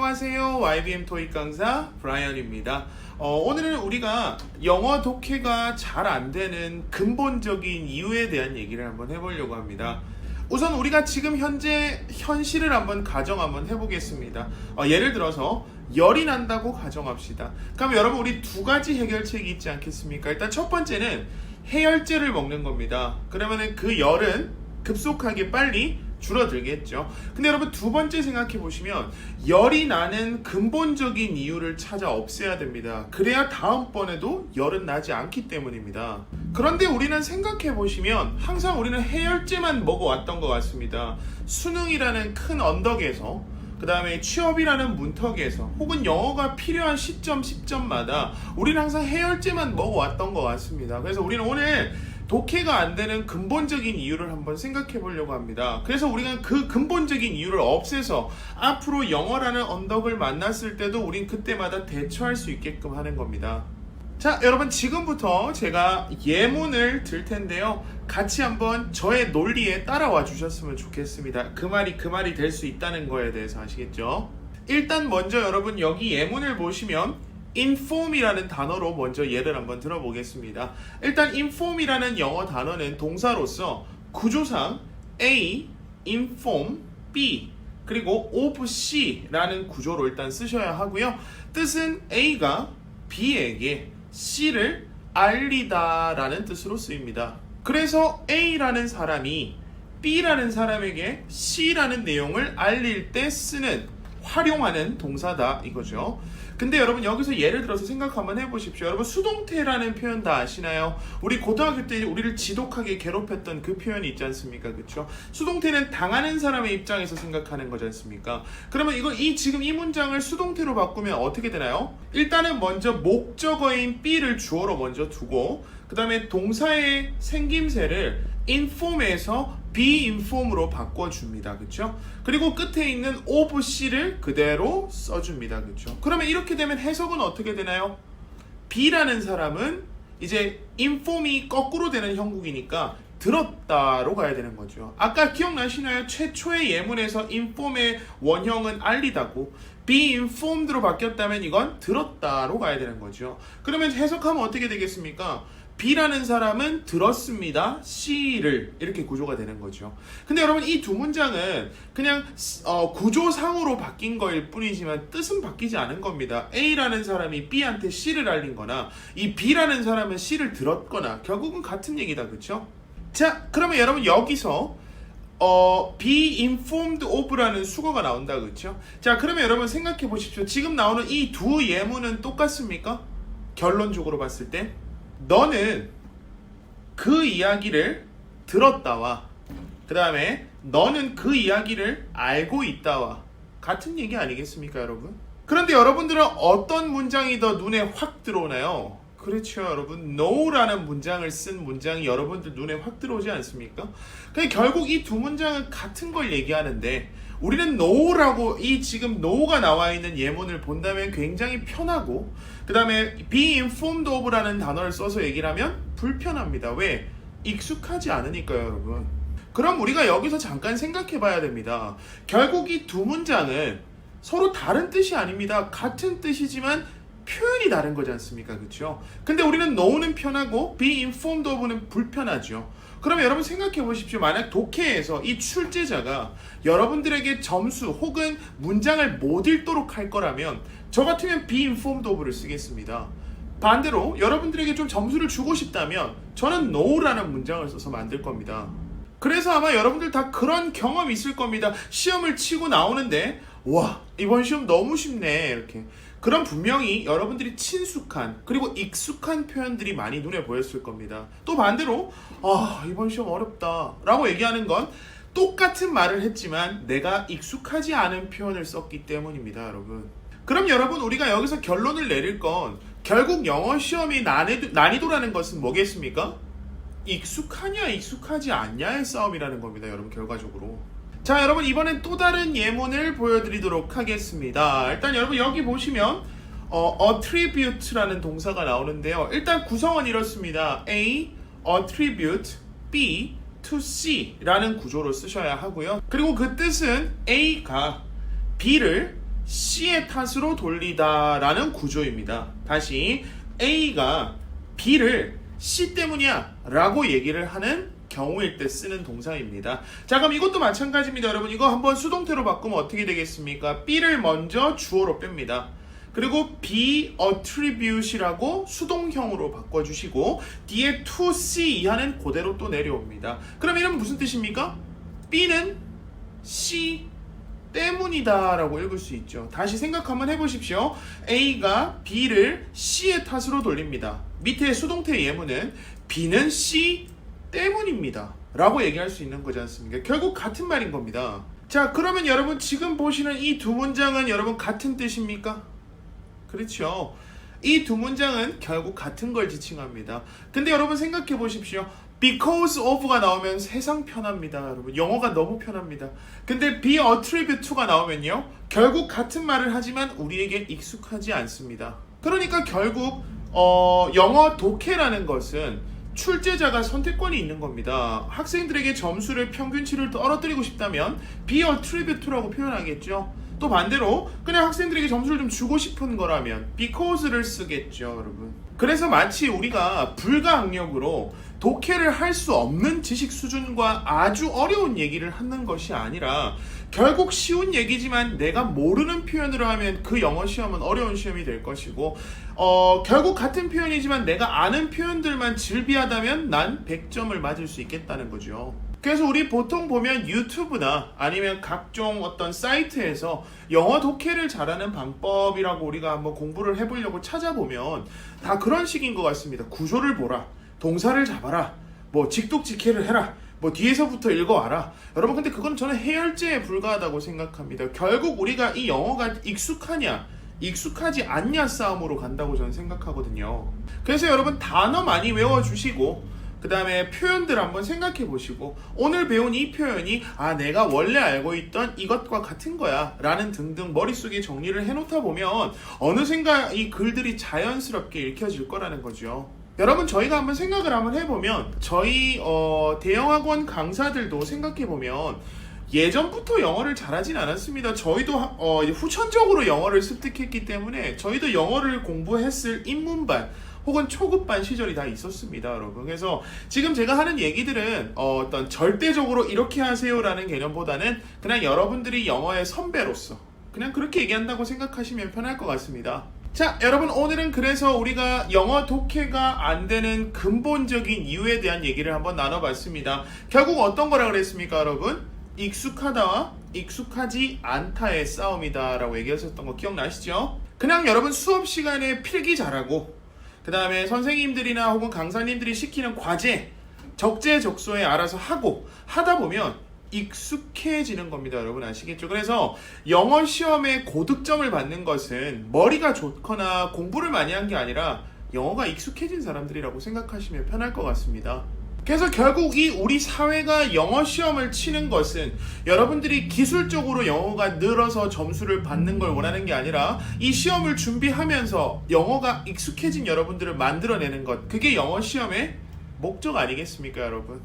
안녕하세요. YBM 토익 강사 브라이언입니다. 오늘은 우리가 영어 독해가 잘 안 되는 근본적인 이유에 대한 얘기를 한번 해보려고 합니다. 우선 우리가 지금 현재 현실을 한번 가정 한번 해보겠습니다. 예를 들어서 열이 난다고 가정합시다. 그럼 여러분 우리 두 가지 해결책이 있지 않겠습니까? 일단 첫 번째는 해열제를 먹는 겁니다. 그러면은 그 열은 급속하게 빨리 줄어들겠죠. 근데 여러분 두 번째 생각해 보시면 열이 나는 근본적인 이유를 찾아 없애야 됩니다. 그래야 다음번에도 열은 나지 않기 때문입니다. 그런데 우리는 생각해 보시면 항상 우리는 해열제만 먹어왔던 것 같습니다. 수능이라는 큰 언덕에서, 그 다음에 취업이라는 문턱에서, 혹은 영어가 필요한 시점마다 우리는 항상 해열제만 먹어왔던 것 같습니다. 그래서 우리는 오늘 독해가 안 되는 근본적인 이유를 한번 생각해 보려고 합니다. 그래서 우리가 그 근본적인 이유를 없애서 앞으로 영어라는 언덕을 만났을 때도 우린 그때마다 대처할 수 있게끔 하는 겁니다. 자, 여러분 지금부터 제가 예문을 들 텐데요. 같이 한번 저의 논리에 따라와 주셨으면 좋겠습니다. 그 말이 될 수 있다는 거에 대해서 아시겠죠? 일단 먼저 여러분 여기 예문을 보시면 inform이라는 단어로 먼저 예를 한번 들어보겠습니다. 일단 inform이라는 영어 단어는 동사로서 구조상 A, inform, B, 그리고 of C라는 구조로 일단 쓰셔야 하고요. 뜻은 A가 B에게 C를 알리다 라는 뜻으로 쓰입니다. 그래서 A라는 사람이 B라는 사람에게 C라는 내용을 알릴 때 쓰는, 활용하는 동사다 이거죠. 근데 여러분 여기서 예를 들어서 생각 한번 해보십시오. 여러분 수동태라는 표현 다 아시나요? 우리 고등학교 때 우리를 지독하게 괴롭혔던 그 표현이 있지 않습니까? 그쵸? 수동태는 당하는 사람의 입장에서 생각하는 거지 않습니까? 그러면 지금 이 문장을 수동태로 바꾸면 어떻게 되나요? 일단은 먼저 목적어인 B를 주어로 먼저 두고, 그 다음에 동사의 생김새를 inform에서 be inform으로 바꿔줍니다. 그쵸? 그리고 끝에 있는 of C를 그대로 써줍니다. 그쵸? 그러면 이렇게 되면 해석은 어떻게 되나요? B라는 사람은 이제 inform이 거꾸로 되는 형국이니까 들었다로 가야 되는 거죠. 아까 기억나시나요? 최초의 예문에서 inform의 원형은 알리다고, be informed로 바뀌었다면 이건 들었다로 가야 되는 거죠. 그러면 해석하면 어떻게 되겠습니까? B라는 사람은 들었습니다. C를, 이렇게 구조가 되는 거죠. 근데 여러분 이 두 문장은 그냥 구조상으로 바뀐 거일 뿐이지만 뜻은 바뀌지 않은 겁니다. A라는 사람이 B한테 C를 알린 거나 이 B라는 사람은 C를 들었거나 결국은 같은 얘기다. 그쵸? 자, 그러면 여러분 여기서 be informed of라는 수거가 나온다. 그쵸? 자, 그러면 여러분 생각해 보십시오. 지금 나오는 이 두 예문은 똑같습니까? 결론적으로 봤을 때 너는 그 이야기를 들었다와 그 다음에 너는 그 이야기를 알고 있다와 같은 얘기 아니겠습니까, 여러분? 그런데 여러분들은 어떤 문장이 더 눈에 확 들어오나요? 그렇죠, 여러분. no라는 문장을 쓴 문장이 여러분들 눈에 확 들어오지 않습니까? 근데 결국 이 두 문장은 같은 걸 얘기하는데 우리는 no라고, 이 지금 no가 나와 있는 예문을 본다면 굉장히 편하고, 그 다음에 be informed of라는 단어를 써서 얘기를 하면 불편합니다. 왜? 익숙하지 않으니까요, 여러분. 그럼 우리가 여기서 잠깐 생각해 봐야 됩니다. 결국 이 두 문장은 서로 다른 뜻이 아닙니다. 같은 뜻이지만 표현이 다른 거지 않습니까? 그렇죠? 근데 우리는 know는 편하고 be informed of는 불편하죠. 그러면 여러분 생각해 보십시오. 만약 독해에서 이 출제자가 여러분들에게 점수 혹은 문장을 못 읽도록 할 거라면 저 같으면 be informed of를 쓰겠습니다. 반대로 여러분들에게 좀 점수를 주고 싶다면 저는 know라는 문장을 써서 만들 겁니다. 그래서 아마 여러분들 다 그런 경험이 있을 겁니다. 시험을 치고 나오는데 와, 이번 시험 너무 쉽네 이렇게. 그럼 분명히 여러분들이 친숙한 그리고 익숙한 표현들이 많이 눈에 보였을 겁니다. 또 반대로 이번 시험 어렵다 라고 얘기하는 건 똑같은 말을 했지만 내가 익숙하지 않은 표현을 썼기 때문입니다, 여러분. 그럼 여러분 우리가 여기서 결론을 내릴 건 결국 영어 시험이 난이도라는 것은 뭐겠습니까? 익숙하냐 익숙하지 않냐의 싸움이라는 겁니다, 여러분. 결과적으로. 자, 여러분 이번엔 또 다른 예문을 보여드리도록 하겠습니다. 일단 여러분 여기 보시면 attribute라는 동사가 나오는데요. 일단 구성은 이렇습니다. A, attribute, B, to C 라는 구조로 쓰셔야 하고요. 그리고 그 뜻은 A가 B를 C의 탓으로 돌리다 라는 구조입니다. 다시 A가 B를 C 때문이야 라고 얘기를 하는 경우일 때 쓰는 동사입니다. 자, 그럼 이것도 마찬가지입니다. 여러분, 이거 한번 수동태로 바꾸면 어떻게 되겠습니까? B를 먼저 주어로 뺍니다. 그리고 be attribute이라고 수동형으로 바꿔주시고 뒤에 to C 이하는 그대로 또 내려옵니다. 그럼 이러면 무슨 뜻입니까? B는 C 때문이다 라고 읽을 수 있죠. 다시 생각 한번 해보십시오. A가 B를 C의 탓으로 돌립니다. 밑에 수동태 예문은 B는 C 때문입니다 라고 얘기할 수 있는 거지 않습니까? 결국 같은 말인 겁니다. 자, 그러면 여러분 지금 보시는 이 두 문장은 여러분 같은 뜻입니까? 그렇죠. 이 두 문장은 결국 같은 걸 지칭합니다. 근데 여러분 생각해 보십시오. because of가 나오면 세상 편합니다. 여러분, 영어가 너무 편합니다. 근데 be attribute to가 나오면요, 결국 같은 말을 하지만 우리에게 익숙하지 않습니다. 그러니까 결국 영어 독해라는 것은 출제자가 선택권이 있는 겁니다. 학생들에게 점수를 평균치를 떨어뜨리고 싶다면 be attribute to라고 표현하겠죠. 또 반대로 그냥 학생들에게 점수를 좀 주고 싶은 거라면 because를 쓰겠죠, 여러분. 그래서 마치 우리가 불가항력으로 독해를 할 수 없는 지식 수준과 아주 어려운 얘기를 하는 것이 아니라 결국 쉬운 얘기지만 내가 모르는 표현으로 하면 그 영어 시험은 어려운 시험이 될 것이고 결국 같은 표현이지만 내가 아는 표현들만 즐비하다면 난 100점을 맞을 수 있겠다는 거죠. 그래서 우리 보통 보면 유튜브나 아니면 각종 어떤 사이트에서 영어 독해를 잘하는 방법이라고 우리가 한번 공부를 해보려고 찾아보면 다 그런 식인 것 같습니다. 구조를 보라, 동사를 잡아라, 뭐 직독직해를 해라, 뭐 뒤에서부터 읽어와라. 여러분, 근데 그건 저는 해열제에 불과하다고 생각합니다. 결국 우리가 이 영어가 익숙하냐 익숙하지 않냐 싸움으로 간다고 저는 생각하거든요. 그래서 여러분 단어 많이 외워주시고 그 다음에 표현들 한번 생각해 보시고 오늘 배운 이 표현이 내가 원래 알고 있던 이것과 같은 거야 라는 등등 머릿속에 정리를 해놓다 보면 어느샌가 이 글들이 자연스럽게 읽혀질 거라는 거죠. 여러분, 저희가 한번 생각을 한번 해보면 저희 대형학원 강사들도 생각해보면 예전부터 영어를 잘하진 않았습니다. 저희도 후천적으로 영어를 습득했기 때문에 저희도 영어를 공부했을 입문반 혹은 초급반 시절이 다 있었습니다, 여러분. 그래서 지금 제가 하는 얘기들은 어떤 절대적으로 이렇게 하세요라는 개념보다는 그냥 여러분들이 영어의 선배로서 그냥 그렇게 얘기한다고 생각하시면 편할 것 같습니다. 자, 여러분, 오늘은 그래서 우리가 영어 독해가 안 되는 근본적인 이유에 대한 얘기를 한번 나눠봤습니다. 결국 어떤 거라 그랬습니까, 여러분? 익숙하다와 익숙하지 않다의 싸움이다 라고 얘기하셨던 거 기억나시죠? 그냥 여러분 수업 시간에 필기 잘하고 그 다음에 선생님들이나 혹은 강사님들이 시키는 과제 적재적소에 알아서 하고 하다 보면 익숙해지는 겁니다. 여러분 아시겠죠? 그래서 영어 시험에 고득점을 받는 것은 머리가 좋거나 공부를 많이 한 게 아니라 영어가 익숙해진 사람들이라고 생각하시면 편할 것 같습니다. 그래서 결국 이 우리 사회가 영어 시험을 치는 것은 여러분들이 기술적으로 영어가 늘어서 점수를 받는 걸 원하는 게 아니라 이 시험을 준비하면서 영어가 익숙해진 여러분들을 만들어내는 것, 그게 영어 시험의 목적 아니겠습니까, 여러분?